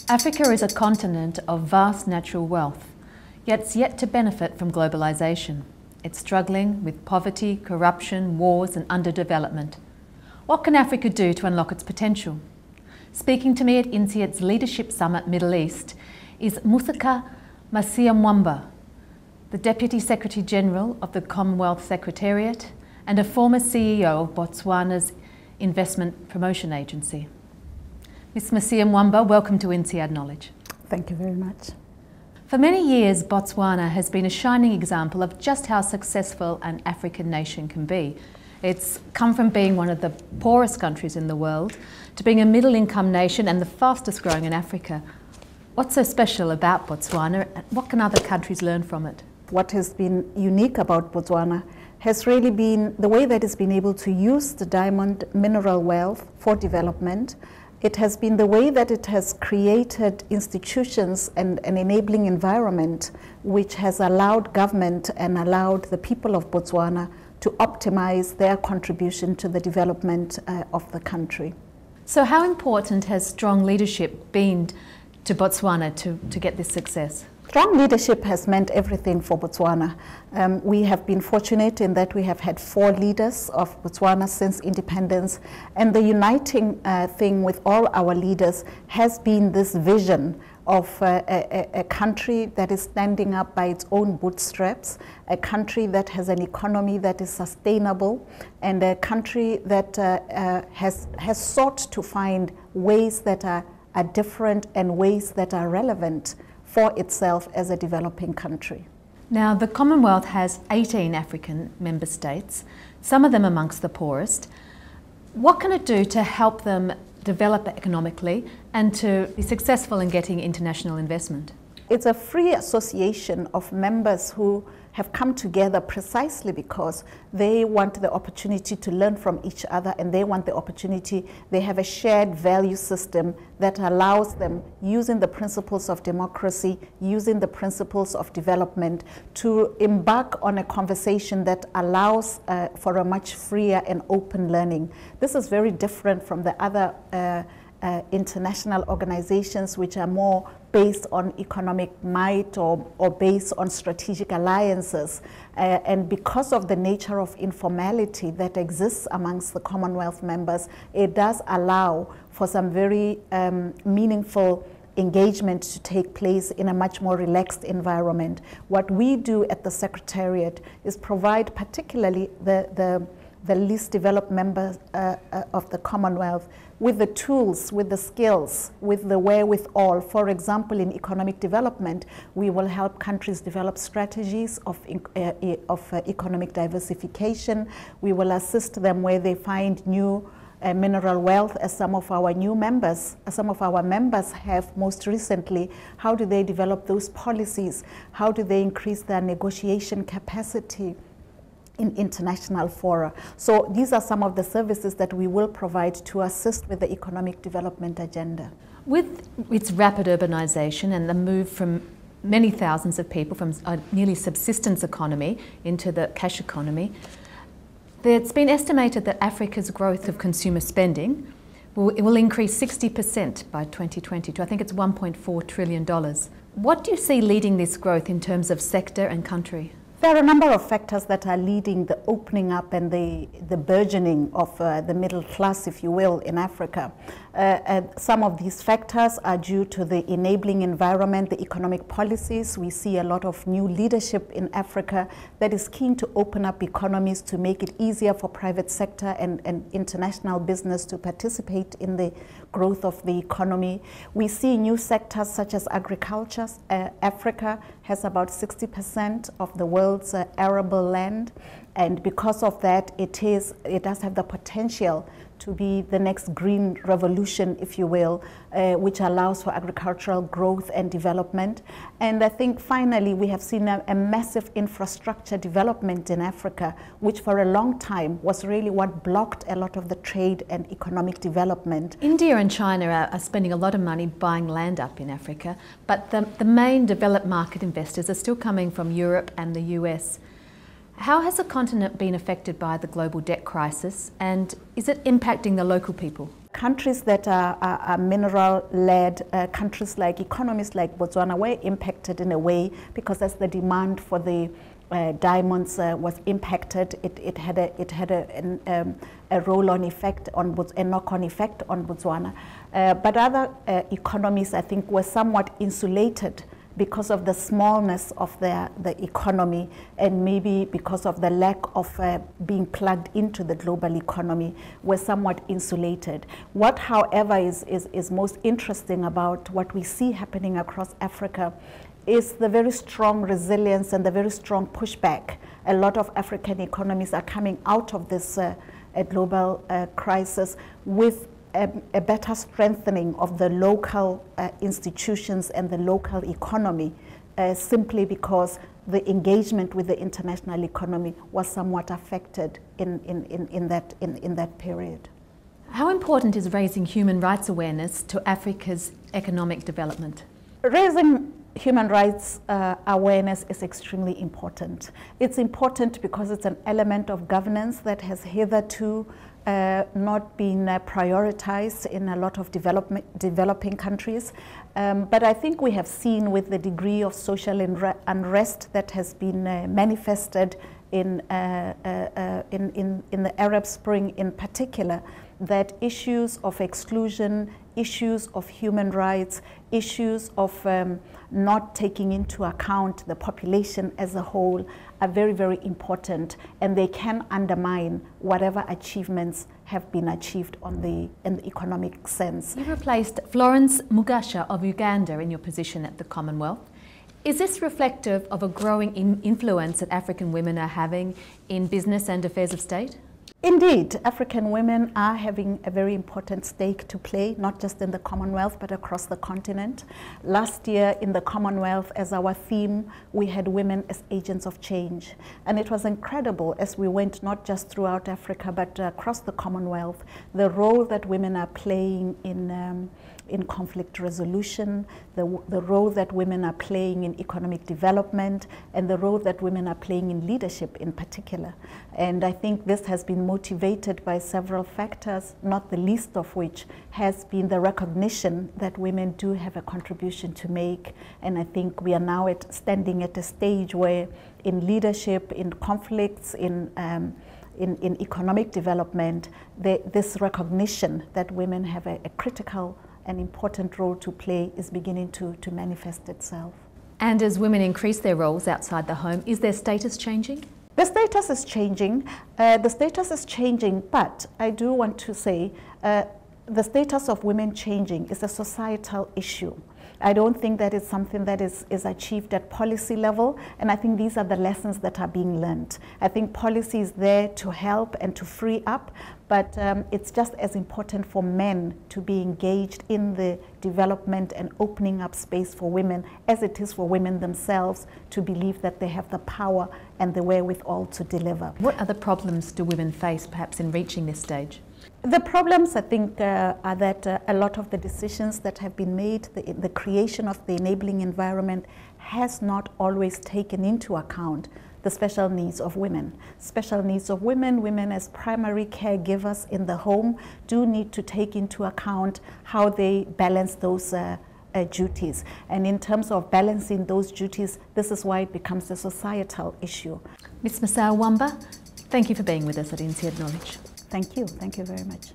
Africa is a continent of vast natural wealth, yet it's yet to benefit from globalisation. It's struggling with poverty, corruption, wars and underdevelopment. What can Africa do to unlock its potential? Speaking to me at INSEAD's Leadership Summit Middle East is Masire-Mwamba, the Deputy Secretary-General of the Commonwealth Secretariat and a former CEO of Botswana's Investment Promotion Agency. Ms. Masire-Mwamba, welcome to INSEAD Knowledge. Thank you very much. For many years, Botswana has been a shining example of just how successful an African nation can be. It's come from being one of the poorest countries in the world to being a middle-income nation and the fastest growing in Africa. What's so special about Botswana and what can other countries learn from it? What has been unique about Botswana has really been the way that it's been able to use the diamond mineral wealth for development. It has been the way that it has created institutions and an enabling environment which has allowed government and allowed the people of Botswana to optimize their contribution to the development of the country. So how important has strong leadership been to Botswana to get this success? Strong leadership has meant everything for Botswana. We have been fortunate in that we have had 4 leaders of Botswana since independence, and the uniting thing with all our leaders has been this vision of a country that is standing up by its own bootstraps, a country that has an economy that is sustainable, and a country that has sought to find ways that are different and ways that are relevant for itself as a developing country. Now, the Commonwealth has 18 African member states, some of them amongst the poorest. What can it do to help them develop economically and to be successful in getting international investment? It's a free association of members who have come together precisely because they want the opportunity to learn from each other, and they want the opportunity, they have a shared value system that allows them, using the principles of democracy, using the principles of development, to embark on a conversation that allows for a much freer and open learning. This is very different from the other international organizations which are more based on economic might or based on strategic alliances. And because of the nature of informality that exists amongst the Commonwealth members, it does allow for some very meaningful engagement to take place in a much more relaxed environment. What we do at the Secretariat is provide particularly the least developed members of the Commonwealth with the tools, with the skills, with the wherewithal. For example, in economic development, we will help countries develop strategies of economic diversification. We will assist them where they find new mineral wealth, as some of our members have most recently. How do they develop those policies? How do they increase their negotiation capacity in international fora? So these are some of the services that we will provide to assist with the economic development agenda. With its rapid urbanisation and the move from many thousands of people from a nearly subsistence economy into the cash economy, it's been estimated that Africa's growth of consumer spending will increase 60% by 2020 to, I think it's $1.4 trillion. What do you see leading this growth in terms of sector and country? There are a number of factors that are leading the opening up and the burgeoning of the middle class, if you will, in Africa. And some of these factors are due to the enabling environment, the economic policies. We see a lot of new leadership in Africa that is keen to open up economies to make it easier for private sector and international business to participate in the growth of the economy. We see new sectors such as agriculture. Africa has about 60% of the world's arable land, and because of that, it does have the potential to be the next green revolution, if you will, which allows for agricultural growth and development. And I think finally we have seen a massive infrastructure development in Africa, which for a long time was really what blocked a lot of the trade and economic development. India and China are spending a lot of money buying land up in Africa, but the main developed market investors are still coming from Europe and the US. How has the continent been affected by the global debt crisis, and is it impacting the local people? countries that are mineral-led, countries like economies like Botswana were impacted in a way because as the demand for the diamonds was impacted, it had a roll-on effect on a knock-on effect on Botswana. But other economies, I think, were somewhat insulated because of the smallness of the economy and maybe because of the lack of being plugged into the global economy, were somewhat insulated. What, however, is most interesting about what we see happening across Africa is the very strong resilience and the very strong pushback. A lot of African economies are coming out of this global crisis with a better strengthening of the local institutions and the local economy, simply because the engagement with the international economy was somewhat affected in that period. How important is raising human rights awareness to Africa's economic development? Raising human rights awareness is extremely important. It's important because it's an element of governance that has hitherto not been prioritized in a lot of developing countries. But I think we have seen with the degree of social unrest that has been manifested in the Arab Spring in particular, that issues of exclusion, issues of human rights, issues of not taking into account the population as a whole are very, very important, and they can undermine whatever achievements have been achieved in the economic sense. You replaced Florence Mugasha of Uganda in your position at the Commonwealth. Is this reflective of a growing influence that African women are having in business and affairs of state? Indeed, African women are having a very important stake to play, not just in the Commonwealth, but across the continent. Last year in the Commonwealth, as our theme, we had women as agents of change. And it was incredible as we went not just throughout Africa, but across the Commonwealth, the role that women are playing in conflict resolution, the role that women are playing in economic development, and the role that women are playing in leadership in particular. And I think this has been motivated by several factors, not the least of which has been the recognition that women do have a contribution to make. And I think we are now standing at a stage where in leadership, in conflicts, in economic development, this recognition that women have a critical and important role to play is beginning to manifest itself. And as women increase their roles outside the home, is their status changing? The status is changing. But I do want to say the status of women changing is a societal issue. I don't think that it's something that is achieved at policy level, and I think these are the lessons that are being learned. I think policy is there to help and to free up, but it's just as important for men to be engaged in the development and opening up space for women as it is for women themselves to believe that they have the power and the wherewithal to deliver. What other problems do women face perhaps in reaching this stage? The problems, I think, are that a lot of the decisions that have been made, the creation of the enabling environment has not always taken into account the special needs of women. Special needs of women, women as primary caregivers in the home do need to take into account how they balance those duties. And in terms of balancing those duties, this is why it becomes a societal issue. Ms. Masire-Mwamba, thank you for being with us at INSEAD Knowledge. Thank you very much.